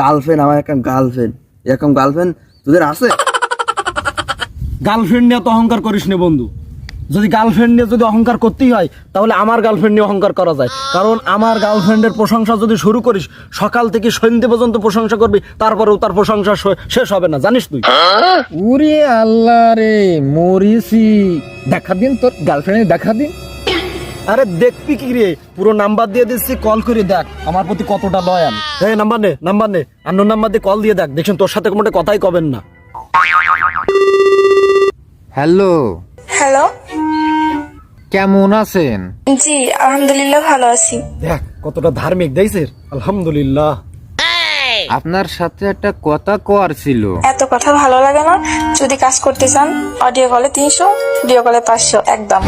Girlfriend, আমার একটা girlfriend, এরকম গার্লফ্রেন্ড তোদের আছে? গার্লফ্রেন্ড নিয়ে তো অহংকার করিস না বন্ধু। যদি গার্লফ্রেন্ড নিয়ে যদি অহংকার করতেই হয় তাহলে আমার গার্লফ্রেন্ড নিয়ে অহংকার করা যায়। কারণ আমার গার্লফ্রেন্ডের প্রশংসা যদি শুরু করিস, সকাল থেকে সন্ধ্যে পর্যন্ত প্রশংসা করবি, তারপরেও তার প্রশংসা শেষ হবে না, জানিস তুই? উরে আল্লাহ রে, মরিসি। দেখা দিন তোর গার্লফ্রেন্ডের, দেখা দিন। আরে দেখবি কি রে, পুরো নাম্বার দিয়ে দিচ্ছি, কল করে দেখ আমার প্রতি কতটা লয়াল। এই নাম্বার নে, অন্য নাম্বার দিয়ে কল দিয়ে দেখ, দেখছেন তোর সাথে কোনো কথাই কবেন না। Hello, hello. কেমন আছেন? জি আলহামদুলিল্লাহ ভালো আছি। দেখ কতটা ধার্মিক, দেখছিস? আলহামদুলিল্লাহ। আপনার সাথে একটা কথা কওয়ার ছিল। এত কথা ভালো লাগে না। যদি কাজ করতে চান অডিও কলে 300, ভিডিও কলে 500 একদম।